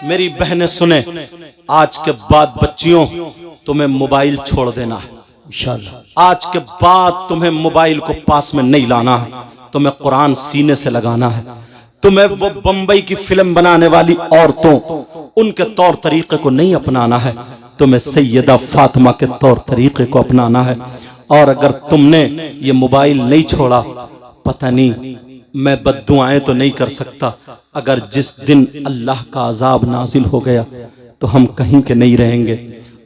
मेरी बहनें सुने, आज के बाद बच्चियों तुम्हें मोबाइल छोड़ देना है इंशाअल्लाह। आज के बाद तुम्हें मोबाइल को पास में नहीं लाना है, तुम्हें कुरान सीने से लगाना है। तुम्हें वो बंबई की फिल्म बनाने वाली औरतों उनके तौर तरीके को नहीं अपनाना है, तुम्हें सैयदा फातिमा के तौर तरीके को अपनाना है। और अगर तुमने ये मोबाइल नहीं छोड़ा, पता नहीं, मैं बद्दुआएं तो नहीं कर सकता, अगर जिस दिन अल्लाह का अजाब नाजिल हो गया तो हम कहीं के नहीं रहेंगे।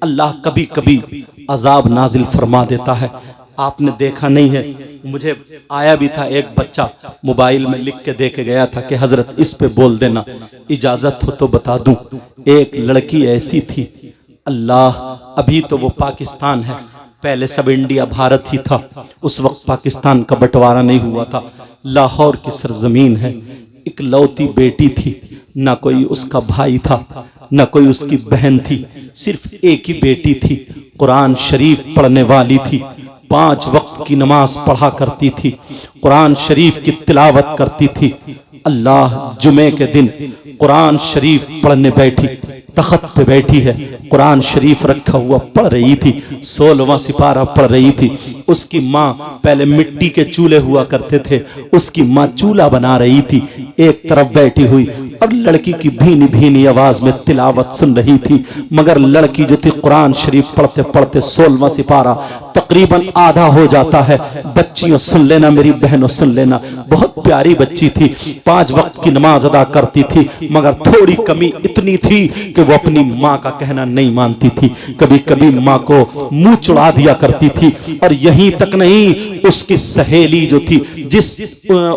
अल्लाह कभी कभी अजाब नाजिल फरमा देता है। आपने देखा नहीं है, मुझे आया भी था एक बच्चा मोबाइल में लिख के दे के गया था कि हजरत इस पे बोल देना, इजाजत हो तो बता दूं। एक लड़की ऐसी थी, अल्लाह, अभी तो वो पाकिस्तान है, पहले सब इंडिया भारत ही था, उस वक्त पाकिस्तान का बंटवारा नहीं हुआ था। लाहौर की सरजमीन है, एक लौती बेटी थी, ना कोई उसका भाई था ना कोई उसकी बहन थी, सिर्फ एक ही बेटी थी, कुरान शरीफ पढ़ने वाली थी, 5 वक्त की नमाज पढ़ा करती थी, कुरान शरीफ की तिलावत करती थी। अल्लाह, जुमे के दिन कुरान शरीफ पढ़ने बैठी, तख्त पे बैठी है, कुरान शरीफ रखा हुआ पढ़ रही थी, 16वां सिपारा पढ़ रही थी। उसकी माँ, पहले मिट्टी के चूल्हे हुआ करते थे, उसकी माँ चूल्हा बना रही थी, एक तरफ बैठी हुई और लड़की की भीनी भीनी आवाज में तिलावत सुन रही थी। मगर लड़की जो थी कुरान शरीफ पढ़ते पढ़ते 16वां सिपारा तकरीबन आधा हो जाता है। बच्चियों सुन लेना, मेरी बहनों सुन लेना, बहुत प्यारी बच्ची थी, 5 वक्त की नमाज अदा करती थी, मगर थोड़ी कमी इतनी थी कि वो अपनी माँ का कहना नहीं मानती थी। कभी कभी माँ को मुंह चुड़ा दिया करती थी। और यहीं तक नहीं, उसकी सहेली जो थी,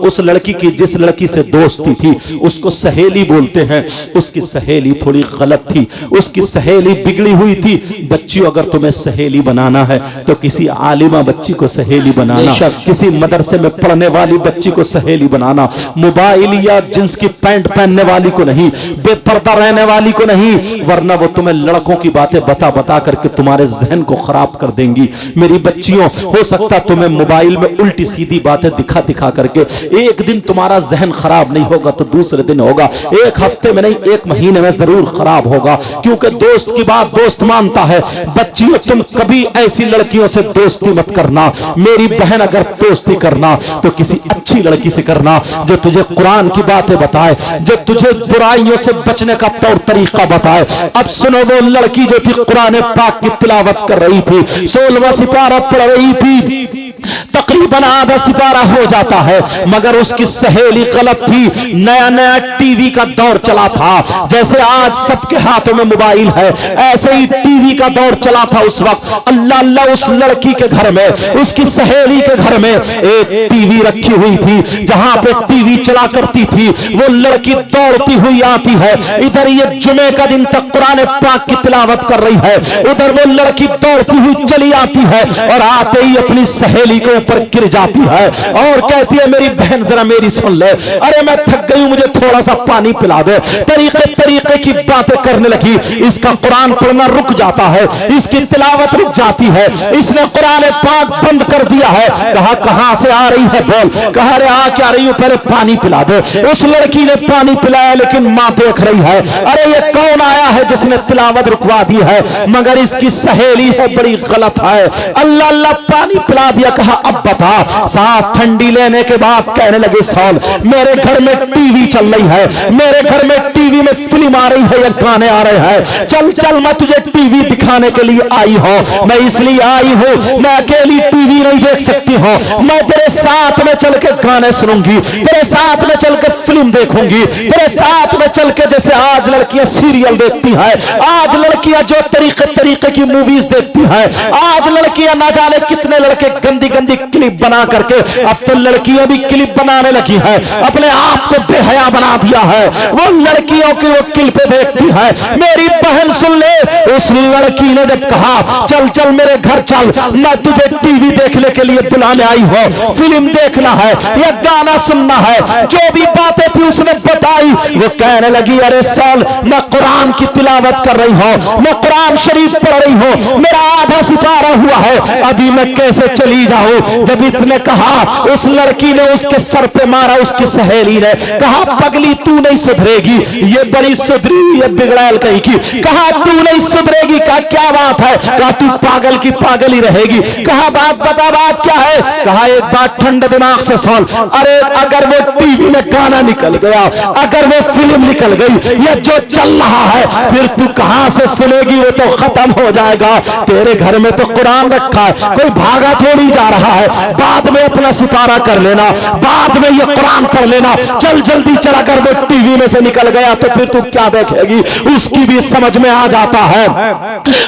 उस लड़की की जिस लड़की से दोस्ती थी उसको सहेली बोलते हैं, उसकी सहेली थोड़ी गलत थी, उसकी सहेली बिगड़ी हुई थी। बच्चियों, अगर तुम्हें सहेली बनाना है तो किसी आलिमा बच्ची को सहेली बनाना, किसी मदरसे में पढ़ने वाली बच्ची को सहेली बनाना, मोबाइल या जींस की पैंट पहनने वाली को नहीं, बेपर्दा रहने वाली को नहीं, वरना वो तुम्हें लड़कों की बातें बता बता करके तुम्हारे जहन को खराब कर देंगी। मेरी बच्चियों, हो सकता तुम्हें मोबाइल में उल्टी सीधी बातें दिखा दिखा करके एक दिन तुम्हारा जहन खराब नहीं होगा तो दूसरे दिन होगा, एक हफ्ते में नहीं, 1 महीने में जरूर खराब होगा, क्योंकि दोस्त की बात दोस्त मानता है। बच्चियों, तुम कभी ऐसी लड़कियों से दोस्ती मत करना। मेरी बहन, अगर दोस्ती करना तो किसी अच्छी लड़की से करना, जो तुझे कुरान की बातें बताए, जो तुझे बुराइयों से बचने का तौर तरीका बताए। अब सुनो, वो लड़की जो थी कुरान पाक की तिलावत कर रही थी, 16वां सिपारा पढ़ रही थी, तकरीबन आधा सिपारा हो जाता है, मगर उसकी सहेली गलत थी। नया नया टीवी का दौर चला था, जैसे आज सबके हाथों में मोबाइल है, ऐसे ही टीवी का दौर चला था उस वक्त। अल्लाह अल्लाह, उस लड़की के घर में, उसकी सहेली के घर में एक टीवी रखी हुई थी, जहां पे टीवी चला करती थी। वो लड़की दौड़ती हुई आती है, इधर ये जुमे का दिन तक कुरान पाक की तिलावत कर रही है, उधर वो लड़की दौड़ती हुई चली आती है और आते ही अपनी सहेली के ऊपर गिर जाती है और कहती है, मेरी बहन जरा मेरी सुन ले, अरे मैं थक गई हूं, मुझे थोड़ा सा पानी पिला दे। तरीके तरीके की बातें करने लगी। इसका कुरान पढ़ना रुक जाता है, इसकी तिलावत रुक जाती है, इसने कुरान पाक बंद कर दिया है। कहा, कहां से आ रही है बोल, कहा, अरे आ क्या रही हूं, पहले पानी पिला दे। उस लड़की ने पानी पिलाया, लेकिन मां देख रही है, अरे ये कौन आया है जिसने तिलावत रुकवा दी है, मगर इसकी सहेली है, बड़ी गलत है। अल्लाह अल्लाह, पानी पिला दिया। कहा, अब बता। सांस ठंडी लेने के बाद कहने लगे, सॉल, मेरे घर में टीवी चल रही है, मेरे घर में टीवी में फिल्म आ रही है या गाने आ रहे हैं, चल चल, मैं तुझे टीवी दिखाने के लिए आई हूं, मैं इसलिए आई हूं, मैं अकेली टीवी नहीं देख सकती हूं, मैं तेरे साथ में चल के गाने सुनूंगी, तेरे साथ में चल के फिल्म देखूंगी, तेरे साथ में चल के, जैसे आज लड़कियां सीरियल देखती हैं, आज लड़कियां जो तरीके की मूवीज देखती हैं, आज लड़कियां ना जाने कितने लड़के गंदी गंदी क्लिप बना करके, अब तो लड़कियां भी क्लिप बनाने लगी है, अपने आप को बेहया बना दिया है, वो लड़कियों की वो क्लिपें देखती है। मेरी बहन सुन ले, उस लड़की लड़की ने जब कहा चल चल मेरे घर चल, मैं तुझे टीवी देखने के लिए बुलाने आई हूँ, फिल्म देखना है या गाना सुनना है, जो भी बातें थी उसने बताई। वो कहने लगी अरे साल मैं कुरान की तिलावत कर रही हूँ, मैं कुरान शरीफ पढ़ रही हूँ, मेरा आधा सितारा हुआ है, अभी मैं कैसे चली जाऊं। जब इसने कहा उस लड़की ने उसके सर पे मारा, उसकी सहेली ने कहा पगली तू नहीं सुधरेगी, ये बड़ी सुधरी हुई है बिगड़ैल कहीं की। कहा तू नहीं सुधरेगी, कहा क्या बात है, कहा तू पागल की पागल ही रहेगी। कहा बात बता, बात क्या है। कहा एक बात ठंडे दिमाग से सुन, अरे अगर वो टीवी में गाना निकल गया, अगर वो फिल्म निकल गई, या जो चल रहा है, फिर तू कहां से सुनेगी, वो तो खत्म हो जाएगा। तेरे घर में तो कुरान रखा है, कोई भागा थोड़ी जा रहा है, बाद में अपना सितारा कर लेना, बाद में ये कुरान पढ़ लेना, चल जल्दी चल। अगर वो टीवी में से निकल गया तो फिर तू क्या देखेगी। उसकी भी समझ में आ जाता है।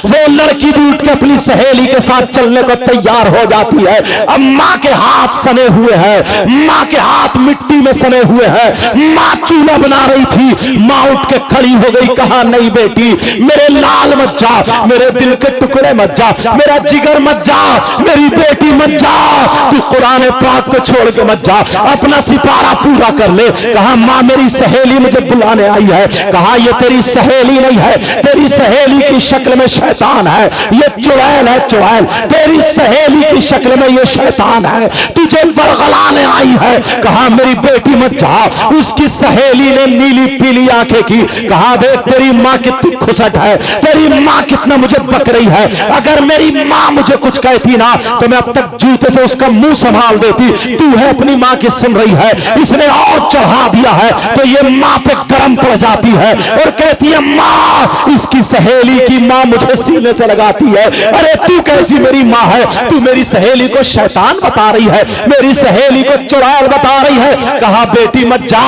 वो लड़की भी उठ के अपनी सहेली के साथ चलने को तैयार हो जाती है। अब माँ के हाथ सने हुए हैं, माँ के हाथ मिट्टी में सने हुए हैं, माँ चूल्हा बना रही थी। माँ उठ के खड़ी हो गई, कहा नहीं बेटी, मेरे लाल मत जा, मेरे दिल के टुकड़े मत जा, मेरा जिगर मत जा, मेरी बेटी मत जा, तू कुरान पाक को छोड़ के मत जा, अपना सितारा पूरा कर ले। कहा माँ मेरी सहेली मुझे बुलाने आई है। कहा ये तेरी सहेली नहीं है, तेरी सहेली की शक्ल में शैतान है, ये चुड़ैल है, चुड़ैल तेरी सहेली की शक्ल में ये शैतान है, तुझे बरगलाने आई है। कहा मेरी बेटी मत जा। उसकी सहेली ने नीली पीली आंखें की, कहा देख तेरी माँ कितनी खुसट है, तेरी माँ कितना मुझे बक रही है, अगर मेरी माँ मुझे कुछ कहती ना तो मैं अब तक जूते से उसका मुंह संभाल देती। तू है अपनी माँ की सुन रही है, इसने और चढ़ा दिया है तो ये माँ पे गरम पड़ जाती है और कहती है माँ, इसकी सहेली की माँ मुझे सीने से लगाती है। अरे तू कैसी मेरी माँ है, तू मेरी सहेली को शैतान बता रही है, मेरी सहेली को चुड़ैल बता रही है। कहा बेटी मत जा,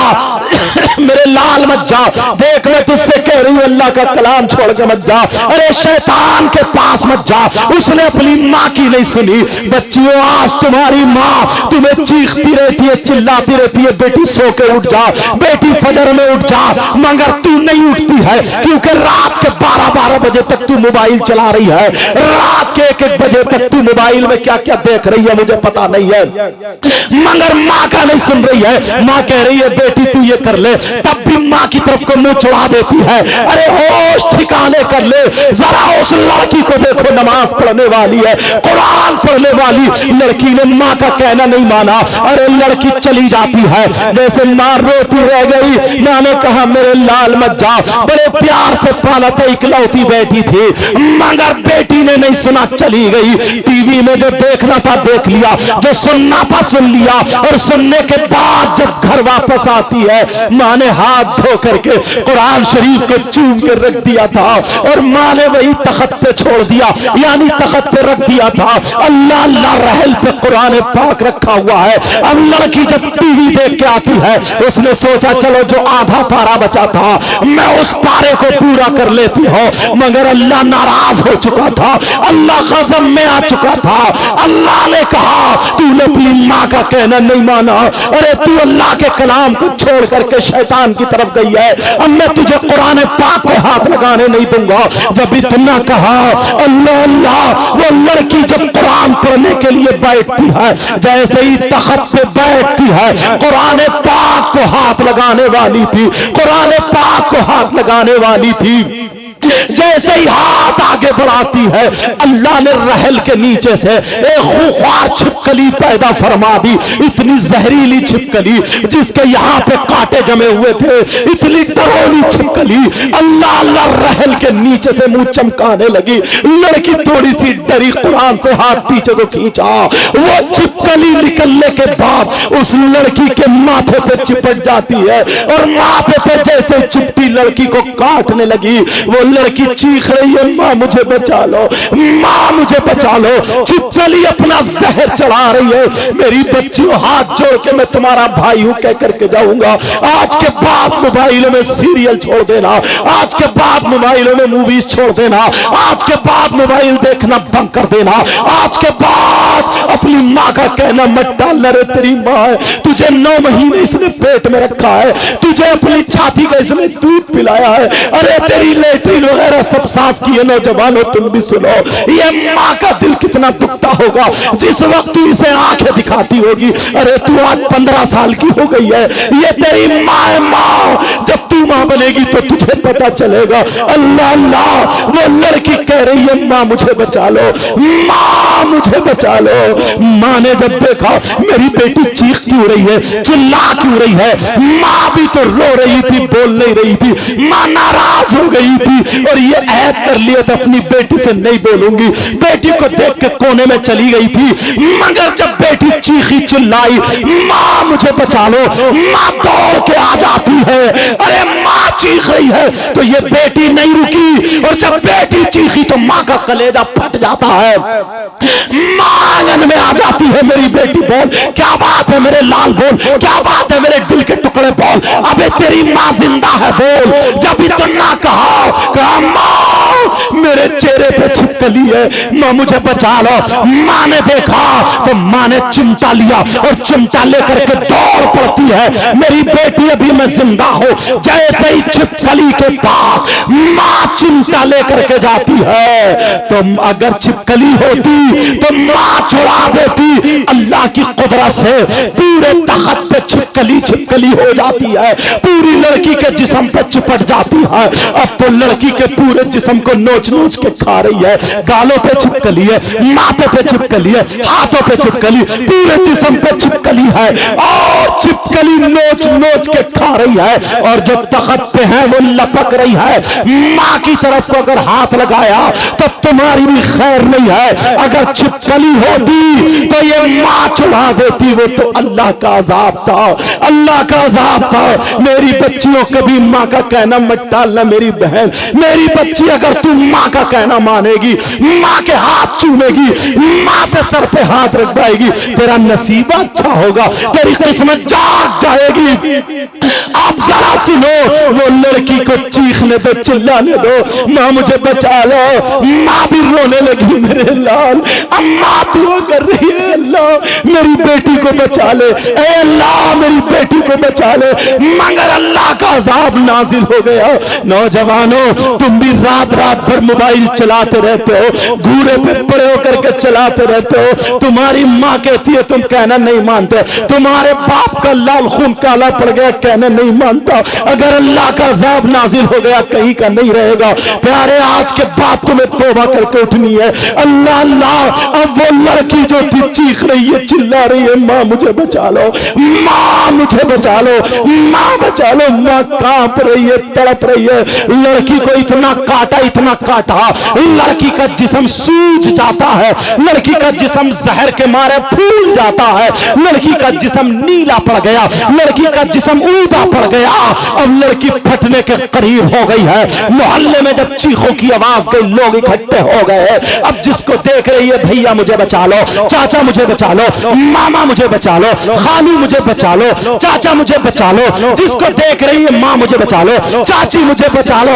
मेरे लाल मत जा, देख मैं तुझसे कह रही हूँ अल्लाह का कलाम छोड़ के मत जा, अरे शैतान के पास मत जा। उसने अपनी माँ की नहीं सुनी। बच्चियों आज तुम्हारी माँ तुम्हें चीखती रहती है, चिल्लाती रहती है बेटी सो के उठ जा, बेटी फजर में उठ जा, मगर तू नहीं उठती है क्योंकि रात के 12-12 बजे तक तू मोबाइल चला रही है, रात के 1-1 बजे तक तू मोबाइल में क्या क्या देख रही है मुझे पता नहीं है, मगर माँ का नहीं सुन रही है। माँ कह रही है बेटी तू ये कर ले, तब भी माँ की तरफ को मुंह चढ़ा देती है। अरे होश ठिकाने कर ले, जरा उस लड़की को देखो, नमाज पढ़ने वाली है, कुरान पढ़ने वाली लड़की ने माँ का कहना नहीं माना। अरे लड़की चली जाती है, जैसे माँ रोती रह गई। माँ ने कहा मेरे लाल मत जा, बड़े प्यार से पाला था, इकलौती बेटी थी, मगर बेटी ने नहीं सुना, चली गई। टीवी में जो देखना था देख लिया, जो सुनना था सुन लिया, और सुनने के बाद जब घर वापस आती है, माँ ने हाथ धो करके कुरान शरीफ को चूम के रख दिया था और माँ ने वही तख्त पे छोड़ दिया, यानी तख्त पे रख दिया था। अल्लाह अल्लाह रहल पे कुरान पाक रखा हुआ है। अब लड़की जब टीवी देख के आती है, उसने सोचा चलो जो आधा पारा बचा था मैं उस पारे को पूरा कर लेती हूँ, मगर अल्लाह नाराज हो चुका था, अल्लाह गज़ब में आ चुका था। अल्लाह ने कहा तूने अपनी माँ का कहना नहीं माना, अरे तू अल्लाह के कलाम को छोड़ करके शैतान की तरफ गई है, अब मैं तुझे कुरान पाक पे हाथ लगाने नहीं दूंगा। जब इतना कहा अल्लाह अल्लाह, वो लड़की जब कुरान पढ़ने के लिए बैठती है, जैसे ही तख्त पे बैठती है, कुरान पाक को हाथ लगाने वाली थी, कुरान पाक को हाथ लगाने वाली थी, जैसे ही हाथ आगे बढ़ाती है, अल्लाह ने रहल के नीचे से एक खूंखार छिपकली पैदा फरमा दी। इतनी जहरीली छिपकली जिसके यहाँ पे कांटे जमे हुए थे, इतनी डरावनी छिपकली। अल्लाह अल्लाह रहल के नीचे से मुंह चमकाने लगी। लड़की थोड़ी सी डरी, कुरान से हाथ पीछे को खींचा, वो छिपकली निकलने के बाद उस लड़की के माथे पे चिपट जाती है और माथे पे जैसे चिपटी लड़की को काटने लगी। वो लड़की चीख रही है माँ मुझे बचा लो, माँ मुझे बचा लो। छिपकली अपना जहर चढ़ा रही है। मेरी बच्चियों हाथ जोड़ के मैं तुम्हारा भाई हूं कह करके जाऊंगा, आज के बाद मोबाइलों में सीरियल छोड़ देना, आज के बाद मोबाइलों में मूवीज छोड़ देना, आज के बाद मोबाइल देखना बंद कर देना, आज के बाद अपनी माँ का कहना मत डालना। रे तेरी माँ है, तुझे 9 महीने इसने पेट में रखा है, तुझे अपनी छाती का इसने दूध पिलाया है, अरे तेरी लेटरिन वगैरह सब साफ किए। नौजवानों तुम भी सुनो, ये माँ का दिल कितना दुखता होगा जिस वक्त तू इसे आंखें दिखाती होगी। अरे तू आज 15 साल की हो गई है, ये तेरी माँ है। माँ जब तू माँ बनेगी तो तुझे पता चलेगा। अल्लाह अल्लाह, वो लड़की कह रही है माँ मुझे बचा लो, माँ मुझे बचा लो। माँ ने जब देखा मेरी बेटी चीख क्यों रही है, चिल्ला क्यों रही है, माँ भी तो रो रही थी, बोल नहीं रही थी, माँ नाराज हो गई थी और ये ऐद कर लिया था अपनी बेटी से नहीं बोलूंगी। बेटी को देख के कोने में चली गई थी, मगर जब बेटी चीखी चिल्लाई माँ मुझे बचा लो, माँ दौड़ के आ जाती है। अरे माँ चीख रही है तो ये बेटी नहीं रुकी, और जब बेटी चीखी तो माँ का कलेजा फट जाता है। माँ आंगन में आ जाती है, मेरी बेटी बोल क्या बात है, मेरे लाल बोल क्या बात है, मेरे दिल के टुकड़े बोल, अबे तेरी माँ जिंदा है बोल। जब इतना कहा माँ मेरे चेहरे पे छिपकली है, माँ मुझे बचा लो। माँ ने देखा तो माँ ने चिमटा लिया और चिमटा लेकर के दौड़ पड़ती है, मेरी बेटी अभी मैं जिंदा हूँ। जैसे ही छिपकली के पास माँ चिमटा लेकर के जाती है, तो अगर छिपकली होती तो माँ छुड़ा देती। अल्लाह की कुदरत से पूरे तख्त पे छिपकली छिपकली हो जाती है, पूरी लड़की के जिस्म पे चिपट जाती है। अब तो लड़की के पूरे जिस्म को नोच नोच के खा रही है, गालों पे छिपकली है, माथे पे छिपकली है, हाथों पे छिपकली, पूरे जिस्म पे छिपकली है और छिपकली नोच नोच के खा रही है। और जो तख्त पे है वो लपक रही है। माँ की तरफ को अगर हाथ लगाया तो तुम्हारी भी खैर नहीं है। अगर छिपकली होती तो ये माँ छुड़ा देती, वो तो अल्लाह का अजाब था, अल्लाह का अजाब था। मेरी बच्चियों कभी माँ का कहना मत टालना मेरी बहन, मेरी बच्ची अगर तू माँ का कहना मानेगी, माँ के हाथ चूमेगी, माँ से सर पे हाथ रखवाएगी, तेरा नसीब अच्छा होगा, तेरी किस्मत जाग जाएगी। आप जरा सुनो, वो लड़की को चीखने दो, चिल्लाने दो, माँ मुझे बचा लो। माँ भी रोने लगी, मेरे लाल अम्मा दुआ कर रही है, अल्लाह मेरी बेटी को बचा ले, ए अल्लाह मेरी बेटी को बचा ले। मगर अल्लाह का अजाब नाजिल हो गया। नौजवानों तुम भी रात रात भर मोबाइल चलाते रहते हो, घूरे पे पड़े होकर के चलाते रहते हो। तुम्हारी माँ कहती है तुम कहना नहीं मानते, तुम्हारे बाप का लाल खून काला पड़ गया कहना नहीं मानता। अगर अल्लाह का अजाब नाजिल हो गया कहीं का नहीं रहेगा। प्यारे आज के बाद तुम्हें तौबा करके उठनी है। अल्लाह अल्लाह, अब वो लड़की जो थी चीख रही है, चिल्ला रही है, माँ मुझे बचा लो, माँ मुझे बचा लो, माँ बचा लो। माँ कांप रही है, तड़प रही है। लड़की को इतना काटा, इतना काटा, लड़की का जिस्म सूज जाता है, लड़की का जिस्म जहर के मारे फूल जाता है, लड़की का जिस्म नीला पड़ गया, लड़की का जिस्म ऊदा पड़ गया। अब लड़की फटने के करीब हो गई है। मोहल्ले में जब चीखों की आवाज गई, लोग इकट्ठे हो गए। अब जिसको देख रही है, भैया मुझे बचा लो, चाचा मुझे बचा लो, मामा मुझे बचा लो, खालू मुझे बचा लो, चाचा मुझे बचा लो। जिसको देख रही है, माँ मुझे बचा लो, चाची मुझे बचा लो।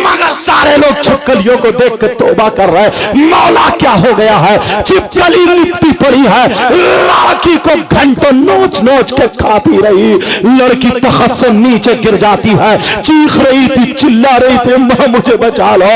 मगर सारे लोग छिपकलियों को देख कर तौबा कर रहे हैं। मौला क्या हो गया है, छिपकली लिपटी पड़ी है, लड़की को घंटों नोच नोच के खाती रही। लड़की तख्त से नीचे गिर जाती है, चीख रही थी, चिल्ला रही थी, माँ मुझे बचा लो।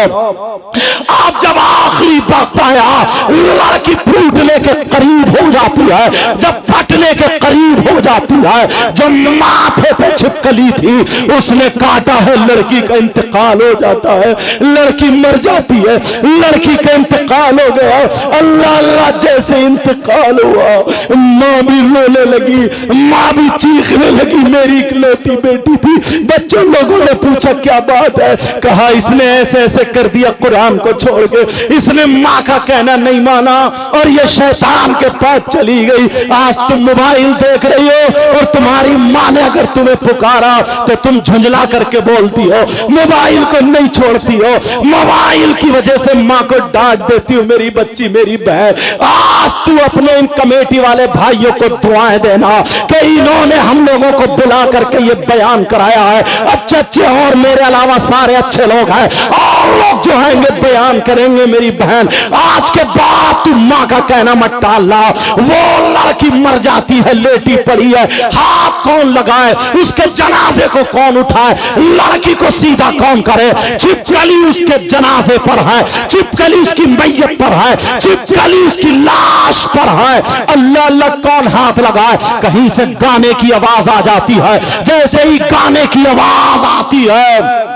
आप जब आखिरी वक्त आया, लड़की फूटने के करीब हो जाती है, जब फटने के करीब हो जाती है, जो माथे पे छिपकली थी उसने काटा है, लड़की का इंतकाल हो जाता है, लड़की मर जाती है, लड़की का इंतकाल हो गया। अल्लाह अल्लाह, जैसे इंतकाल हुआ माँ भी रोने लगी, माँ भी चीखने लगी, मेरी इकलौती बेटी थी। बच्चों लोगों ने पूछा क्या बात है, कहा इसने ऐसे ऐसे कर दिया, कुरान को छोड़ के इसने माँ का कहना नहीं माना और ये शैतान के पास चली गई। आज तुम मोबाइल देख रही हो और तुम्हारी माँ ने अगर तुम्हें पुकारा तो तुम झुंझला करके बोलती हो, मोबाइल को नहीं छोड़ती हो, मोबाइल की वजह से माँ को डांट देती हो। मेरी बच्ची, मेरी बहन, आज तू अपने इन कमेटी वाले भाइयों को दुआएं देना कि इन्होंने हम लोगों को बुला करके ये बयान कराया है। अच्छे अच्छे और मेरे अलावा सारे अच्छे लोग हैं, और लोग जो आएंगे बयान करेंगे मेरी बहन आज के बाद तू माँ का कहना मत टालना। वो लड़की मर जाती है, लेटी पड़ी है, हाथ कौन लगाए, उसके जनाजे को कौन उठाए, लड़की को सीधा कौन करे, छिपकली उसके जनाजे पर है, छिपकली उसकी मैयत पर है, छिपकली उसकी लाश पर है। अल्लाह अल्लाह कौन हाथ लगाए। कहीं से गाने की आवाज आ जाती है, जैसे ही गाने की आवाज आती है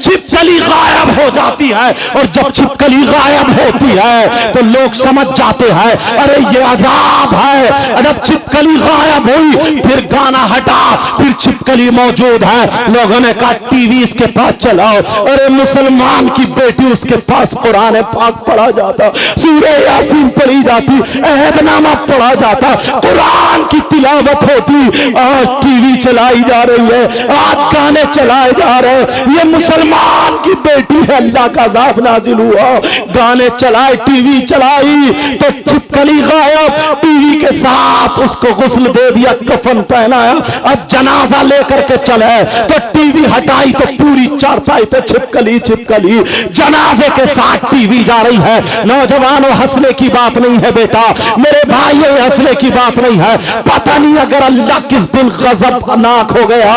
छिपकली गायब हो जाती है, और जब छिपकली गायब होती है तो लोग समझ जाते हैं अरे ये अजाब है। जब छिपकली गायब हुई फिर गाना हटा, फिर छिपकली मौजूद है। लोगों ने कहा टीवी इसके पास चलाओ। अरे मुसलमान की बेटी उसके पास कुरान पाक पढ़ा जाता, सूरह यासीन पढ़ी जाती, अहदनामा पढ़ा जाता, कुरान की तिलावत होती। आज टीवी चलाई जा रही है, आज गाने चलाए जा रहे हैं। ये मुसलमान की बेटी है, अल्लाह का अज़ाब नाजिल हुआ। गाने चलाए, टीवी चलाई तो छिपकली गायब, टीवी के साथ उसको गुस्ल दे दिया, कफन पहनाया। अब जनाजा लेकर के चले तो टीवी हटाई तो पूरी चारपाई पे छिपकली छिपकली, जनाजे के साथ टीवी जा रही है। नौजवानों हंसने की बात नहीं है बेटा, मेरे भाइयों हंसने की बात नहीं है। पता नहीं अगर अल्लाह किस दिन गज़बनाक हो गया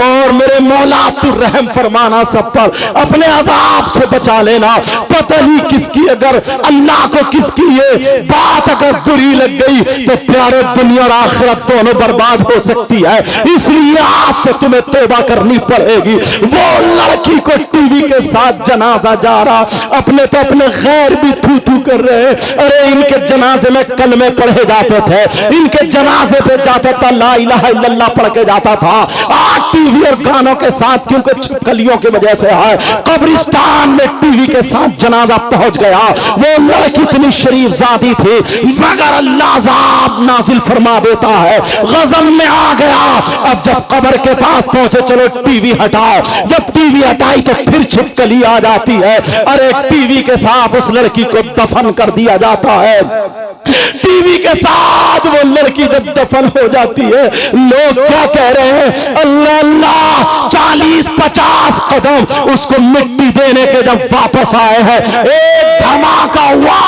और मेरे मौला तू रहम फरमाना सब पर, अपने अजाब से बचा लेना। पता नहीं किसकी अगर अल्लाह को किसकी ये बात अगर बुरी लग गई तो प्यारे दुनिया और आखिरत दोनों बर्बाद हो सकती है। इसलिए आज से तुम्हें तौबा करनी पड़ेगी। वो लड़की को टीवी के साथ जनाजा जा रहा, अपने तो अपने गैर भी थू थू कर रहे। अरे इनके जनाजे में कलमे पढ़े जाते थे, इनके जनाजे पे जाता था ला इलाहा इल्लल्लाह पढ़ के जाता था। आज टीवी और गानों के साथ क्योंकि छिपकलियों की वजह से है, कब्रिस्तान में टीवी के साथ जनाजा पहुंच गया। वो लड़की इतनी शरीफ जाती थी मगर अल्लाह अज़ाब नाजिल फरमा देता है, गज़ब में आ गया। अब जब कब्र के पास पहुंचे, चलो टीवी हटाओ। जब टीवी हटाई तो फिर छिपकली आ जाती है। अरे टीवी के साथ उस लड़की को दफन कर दिया जाता है। टीवी के साथ वो लड़की जब दफन हो जाती है, लोग क्या कह रहे हैं, अल्लाह अल्लाह 40-50 कदम उसको मिट्टी देने के जब वापस आए हैं, एक धमाका हुआ,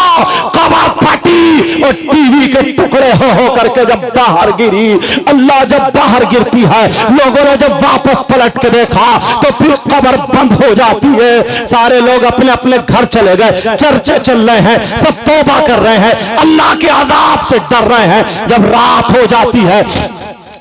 कब्र फटी और टीवी के टुकड़े हो करके जब बाहर गिरी। अल्लाह जब बाहर गिरती है, लोगों ने जब वापस पलट के देखा तो फिर कब्र बंद हो जाती है। सारे लोग अपने अपने घर चले गए, चर्चे चल रहे हैं, सब तौबा कर रहे हैं, अल्लाह के अजाब से डर रहे हैं। जब रात हो जाती है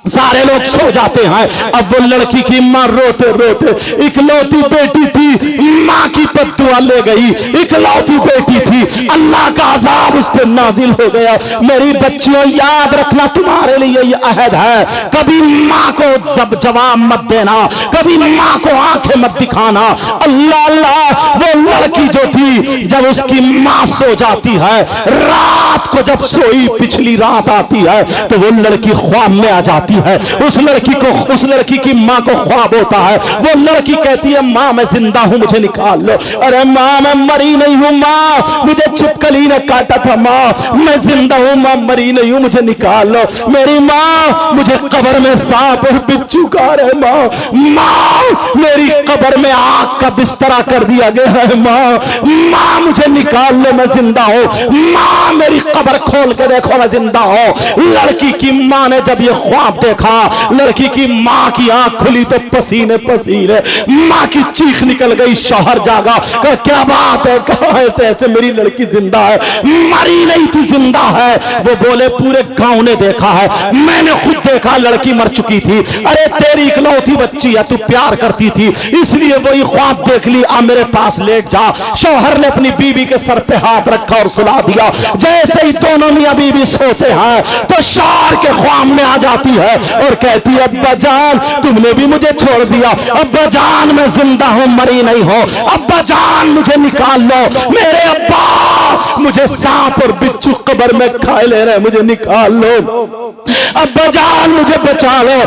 सारे लोग सो जाते हैं। अब वो लड़की की माँ रोते रोते, इकलौती बेटी थी, माँ की बद्दुआ ले गई, इकलौती बेटी थी, अल्लाह का अज़ाब उस पर नाजिल हो गया। मेरी बच्चियों याद रखना, तुम्हारे लिए ये अहद है, कभी माँ को जब जवाब मत देना, कभी माँ को आंखें मत दिखाना। अल्लाह अल्लाह वो लड़की जो थी जब उसकी माँ सो जाती है, रात को जब सोई, पिछली रात आती है तो वो लड़की ख्वाब में आ जाती है। उस लड़की की माँ को ख्वाब होता है। वो लड़की कहती है माँ मैं जिंदा हूँ, मुझे निकाल लो। अरे माँ मैं मरी नहीं हूँ, माँ मुझे छिपकली ने काटा था, माँ मैं जिंदा हूँ, माँ मरी नहीं हूँ, मुझे निकाल लो। मेरी माँ मुझे कब्र में सांप और बिच्छू खा रहे, माँ मेरी कब्र में आग का बिस्तरा कर दिया गया है, माँ मुझे निकाल लो, मैं जिंदा हूँ, माँ मेरी कब्र खोल के देखो, मैं जिंदा हूँ। लड़की की माँ ने जब ये ख्वाब देखा, लड़की की माँ की आंख खुली तो पसीने पसीने, माँ की चीख निकल गई। शौहर जागा, कहा क्या बात है, कहा ऐसे ऐसे मेरी लड़की जिंदा है, मरी नहीं थी, जिंदा है। वो बोले पूरे गांव ने देखा है, मैंने खुद देखा, लड़की मर चुकी थी। अरे तेरी इकलौती बच्ची है, तू प्यार करती थी इसलिए वही ख्वाब देख ली, आ मेरे पास लेट जा। शौहर ने अपनी बीवी के सर पे हाथ रखा और सुला दिया। जैसे ही दोनों मियां बीवी सोते हैं तो शौहर के ख्वाब में आ जाती है और कहती है अब्बा जान तुमने भी मुझे छोड़ दिया, अब्बा जान मैं जिंदा हूं, मरी नहीं हो, अब्बा जान मुझे निकाल लो, मेरे अब्बा मुझे सांप और बिच्छू कब्र में खाए ले रहे, मुझे निकाल लो, अब्बा जान मुझे बचा लो।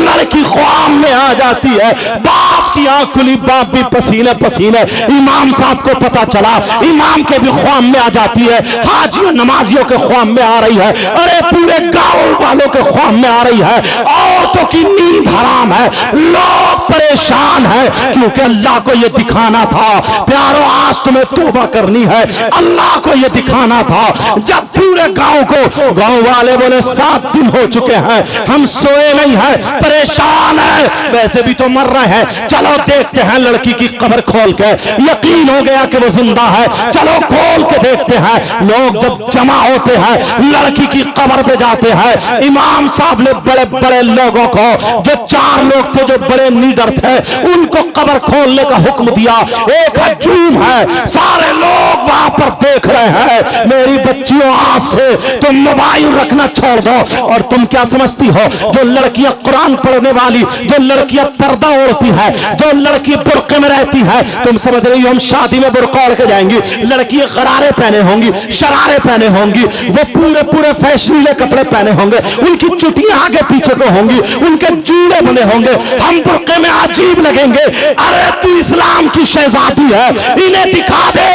लड़की ख्वाब में आ जाती है, बाप की आंख खुली, बाप भी पसीने पसीने। इमाम साहब को पता चला, इमाम के भी ख्वाब में आ जाती है, हाजियों नमाजियों के ख्वाब में आ रही है, अरे पूरे गांव वालों के ख्वाब में आ रही है। है, औरतों की नींद हराम है, लोग परेशान है क्योंकि अल्लाह को यह दिखाना था प्यारो आज तुम्हें तौबा करनी है। अल्लाह को यह दिखाना था जब पूरे गांव वाले बोले 7 दिन हो चुके हैं हम सोए नहीं है, परेशान है, वैसे भी तो मर रहे हैं, चलो देखते हैं लड़की की कब्र खोल के, यकीन हो गया कि वो जिंदा है, चलो खोल के देखते हैं। लोग जब जमा होते हैं लड़की की कब्र पे जाते हैं, इमाम साहब ने बड़े बड़े लोगों को, जो 4 लोग थे जो बड़े नीडर थे, उनको कब्र खोलने का हुक्म दिया। एक हजूम है, सारे लोग वहां पर देख रहे हैं। मेरी बच्चियों आज से तुम मोबाइल रखना छोड़ दो। और तुम क्या समझती हो, जो लड़कियां कुरान पढ़ने वाली, जो लड़कियां पर्दा ओढ़ती है, जो लड़की बुर्के में रहती है, तुम समझ रही हो हम शादी में बुर्का ओढ़ के जाएंगी, लड़कियां गरारे पहने होंगी, शरारे पहने होंगी, वो पूरे पूरे फैशनीले कपड़े पहने होंगे, उनकी चुटियां आगे पीछे पे होंगी, उनके जूड़े बने होंगे, हम बुर्के में अजीब लगेंगे। अरे तू इस्लाम की शहजादी है, इन्हें दिखा दे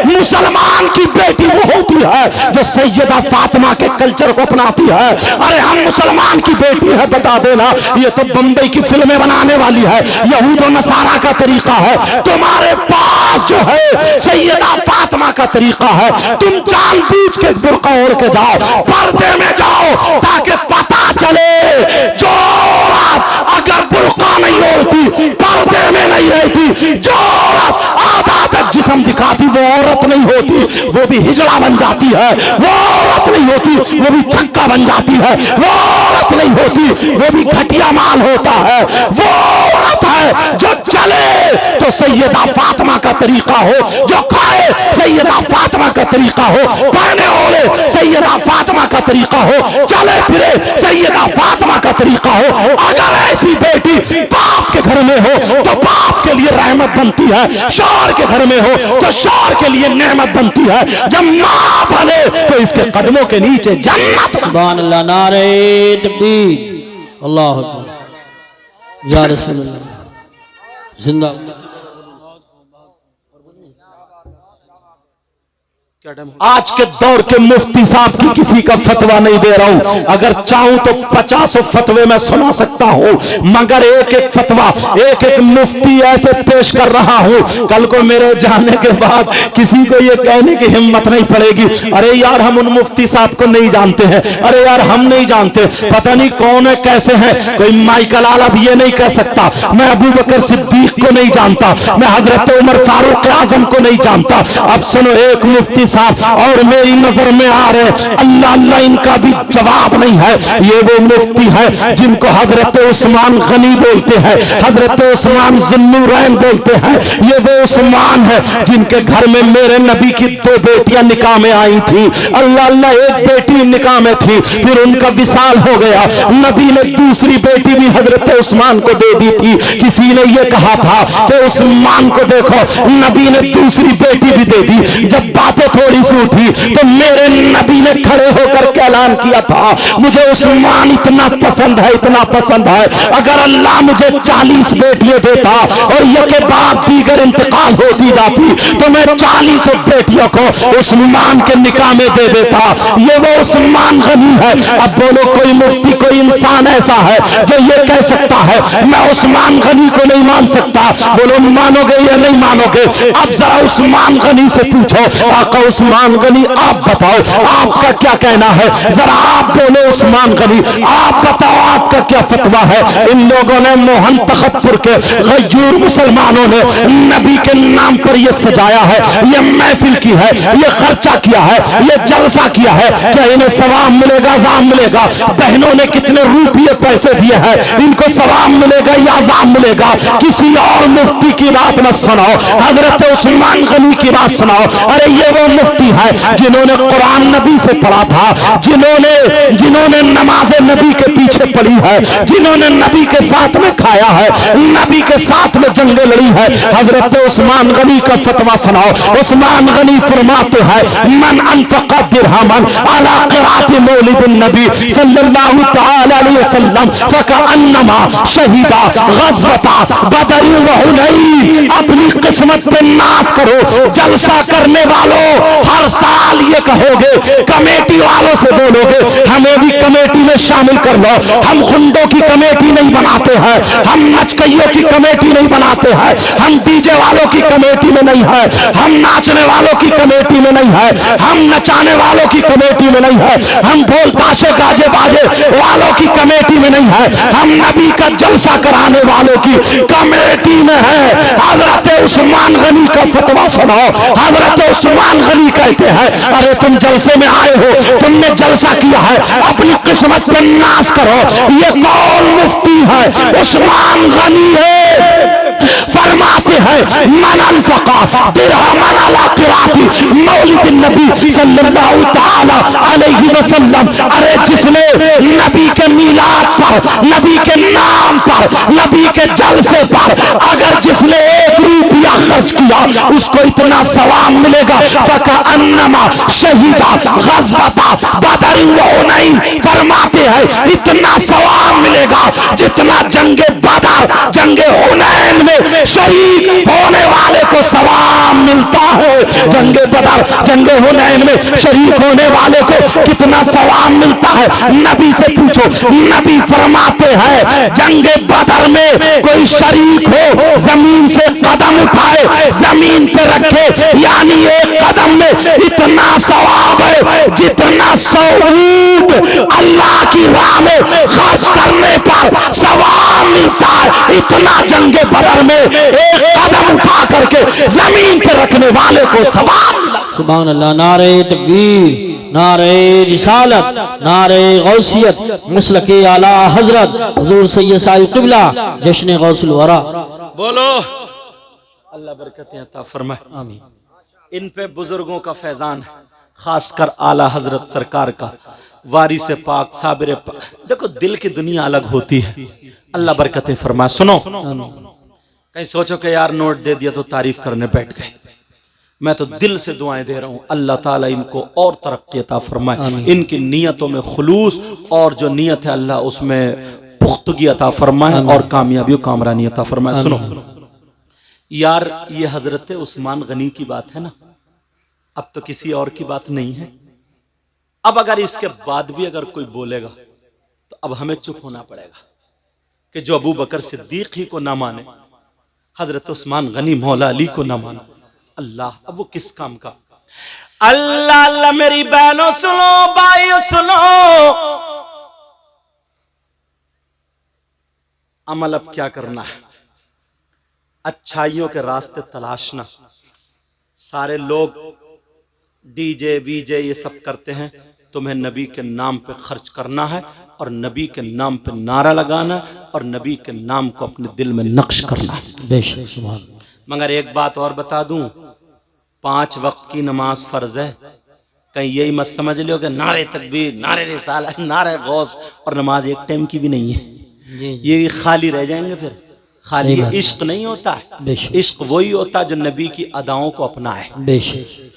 मुसलमान की बेटी वो होती है जो सैयदा फातिमा के कल्चर को अपनाती है। अरे हम मुसलमान की बेटी है बता देना, ये तो बंबई की फिल्में बनाने वाली है, यहूद और नसारा का तरीका है, तुम्हारे पास जो है सैयदा फातिमा का तरीका है। तुम जानबूझ के बुर्का ओढ़ के जाओ, पर्दे में जाओ ताकि पता चले जो औरत अगर बुर्का नहीं ओढ़ती, पर्दे में नहीं रहती, जो औरत आधा तक जिस्म दिखाती वो औरत नहीं होती, वो भी हिजड़ा बन जाती है, वो औरत नहीं होती, वो भी छक्का बन जाती है, वो औरत नहीं होती, वो भी घटिया माल होता है। वो औरत है जो चले तो सैयदा फातिमा का तरीका हो, जो खाए सैयदा फातिमा का तरीका हो, पहने ओढ़े सैयदा फातिमा का तरीका हो, चले फिरे सैयदा फातिमा का तरीका हो। अगर ऐसी बेटी बाप के घर में हो तो बाप के लिए रहमत बनती है, शौहर के घर में हो तो शौहर के लिए नेमत बनती है, जब मां बने तो इसके कदमों के नीचे जन्नत। सुभान अल्लाह, नारे तकबीर, अल्लाह अकबर, या रसूल अल्लाह, जिंदा। आज के दौर के मुफ्ती साहब की किसी का फतवा नहीं दे रहा हूं, अगर चाहूं तो 50 फतवे में सुना सकता हूं, मगर एक एक फतवा एक एक मुफ्ती ऐसे पेश कर रहा हूं, कल को मेरे जाने के बाद किसी को ये कहने की हिम्मत नहीं पड़ेगी अरे यार हम उन मुफ्ती साहब को नहीं जानते हैं, अरे यार हम नहीं जानते, पता नहीं कौन है कैसे है। कोई माइकल आला भी ये नहीं कह सकता मैं अबू बकर सिद्दीक को नहीं जानता, मैं हजरत उमर फारूक आजम को नहीं जानता। अब सुनो, एक मुफ्ती और मेरी नजर में आ रहे, अल्लाह अल्लाह इनका भी जवाब नहीं है। ये वो मुफ्ती है जिनको हजरत उस्मान गनी बोलते हैं, हजरत उस्मान ज़ुन्नूरैन बोलते हैं। ये वो उस्मान है जिनके घर में मेरे नबी की 2 बेटियां निकाह में आई थी। अल्लाह अल्लाह, एक बेटी निकाह में थी, फिर उनका विसाल हो गया, नबी ने दूसरी बेटी भी हजरत उस्मान को दे दी थी। किसी ने ये कहा था कि उस्मान को देखो, नबी ने दूसरी बेटी भी दे दी। जब बातें थोड़ी सी उठी तो मेरे नबी ने खड़े होकर के ऐलान किया था मुझे उस्मान इतना पसंद है, इतना पसंद है, अगर अल्लाह मुझे 40 बेटियां देता और ये के बाद दीगर इंतकाल होती जाती तो मैं 40 बेटियों को उस्मान के निकाह में दे देता। ये वो उस्मान गनी है। अब बोलो कोई मुफ्ती, कोई इंसान ऐसा है जो ये कह सकता है मैं उस्मान गनी को नहीं मान सकता? बोलो मानोगे या नहीं मानोगे? अब जरा उस्मान गनी से पूछो, आका उस्मान गनी आप बताओ आपका क्या कहना है, जरा आप बोलो उस्मान गनी, आप बताओ आपका क्या फतवा है। इन लोगों ने मोहन तखतपुर के गयूर मुसलमानों ने नबी के नाम पर यह सजाया है, यह महफिल की है, यह खर्चा किया है, यह जलसा किया है, क्या इन्हें सवाब मिलेगा, अज़ाब मिलेगा? बहनों ने कितने रुपये पैसे दिए हैं, इनको सवाब मिलेगा या अज़ाब मिलेगा? किसी और मुफ्ती की बात न सुनाओ, हजरत उस्मान गनी की बात सुनाओ। अरे ये वो मुफ्ती है जिन्होंने कुरान नबी से पढ़ा था, जिन्होंने नमाज नबी के पीछे पढ़ी है, जिन्होंने नबी के साथ में खाया है, नबी के साथ में जंगें लड़ी है। हजरत उस्मान गनी का फतवा सुनाओ। उस्मान गनी फरमाते हैं मन अनफक़ा दिरहमन अला क़िराअत मौलिदिन नबी सल्लल्लाहु तआला अलैहि वसल्लम फकअन्नमा शहीदा ग़ज़वता बदर व हुनैन। अपनी किस्मत पे नाश करो। जलसा करने वालों हर साल ये कहोगे, कमेटी वालों से बोलोगे हमें भी कमेटी में शामिल कर लो। हम गुंडों की कमेटी नहीं बनाते हैं, हम नचकइयों की कमेटी नहीं बनाते हैं, हम डीजे वालों की कमेटी में नहीं है, हम नाचने वालों की कमेटी में नहीं है, हम नचाने वालों की कमेटी में नहीं है, हम ढोल ताशे गाजे बाजे वालों की कमेटी में नहीं है, हम नबी का जलसा कराने वालों की कमेटी में है। हजरत उस्मान गनी का फतवा सुनो। हजरत उस्मान गनी कहते हैं अरे तुम जलसे में आए हो, तुमने जलसा किया है, अपनी किस्मत पे नाश करो। ये कौन मुफ्ती है? उस्मान गनी है। फरमाते हैं मन अनफक़ा दिरहमन अला क़िराअति मौलिदिन नबी सल्लल्लाहु तआला अलैहि वसल्लम। अरे जिसने नबी के मीलाद पर, नबी के नाम पर, नबी के जलसे पर अगर जिसने 1 रुपया खर्च किया उसको इतना सवाब मिलेगा फकअन्नमा शहीदा ग़ज़वता बदर व हुनैन। फरमाते हैं इतना सवाब मिलेगा जितना जंगे बदर, जंगे हुनैन में शरीक होने वाले को सवाब मिलता है। जंगे बदर, जंगे हुनैन में शरीक होने वाले को कितना सवाब मिलता है? नबी से पूछो। नबी फरमाते हैं जंगे बदर में कोई शरीक हो, जमीन से कदम उठाए, जमीन पे रखे, यानी 1 कदम में इतना सवाब है जितना 100 ऊंट अल्लाह की राह में खर्च करने पर सवाब मिलता है। इतना जंगे बदर में 1 कदम उठा करके जमीन पे रखने वाले को सवाब मिला। सुभान अल्लाह। नारे तकबीर, नारे रिसालत, नारे गौसियत, मसलके आला हजरत हुजूर सैयद साहिब क़िबला जश्न गौसुल वरा। बोलो अल्लाह बरकतें अता फरमाए। आमीन। इन पे बुजुर्गों का फैजान, खासकर आला हजरत सरकार का, वारिस पाक साबिर पाक। देखो दिल की दुनिया अलग होती है। अल्लाह बरकतें फरमाए। सुनो, कहीं सोचो कि यार नोट दे दिया तो तारीफ करने बैठ गए। मैं तो दिल से दुआएं दे रहा हूं अल्लाह ताला इनको और तरक्की अता फरमाए, इनकी नियतों में खुलूस और जो नियत है अल्लाह उसमें पुख्तगी अता फरमाए और कामयाबी और कामरानी अता फरमाए। सुनो यार, ये हजरत उस्मान गनी की बात है ना, अब तो किसी और की बात नहीं है। अब अगर इसके बाद भी अगर कोई बोलेगा तो अब हमें चुप होना पड़ेगा कि जो अबू बकर सिद्दीक ही को ना माने, हजरत उस्मान गनी मौला अली को ना माने, अल्लाह अब वो किस काम का। अल्लाह अल्लाह मेरी बहनों सुनो, भाइयों सुनो, अमल अब क्या करना है? अच्छाइयों के रास्ते तलाशना। सारे लोग डीजे वीजे ये सब करते हैं, तुम्हें नबी के नाम पे खर्च करना है और नबी के नाम पे नारा लगाना और नबी के नाम को अपने दिल में नक्श करना है। बेशक सुभान। मगर एक बात और बता दूं, 5 वक्त की नमाज फर्ज है। कहीं यही मत समझ लो कि नारे तकबीर, नारे रिसालत, नारे गौस और नमाज एक टाइम की भी नहीं है। ये भी खाली रह जाएंगे। फिर खाली इश्क नहीं होता है, इश्क वही होता है जो नबी की अदाओं को अपनाए। बेशक।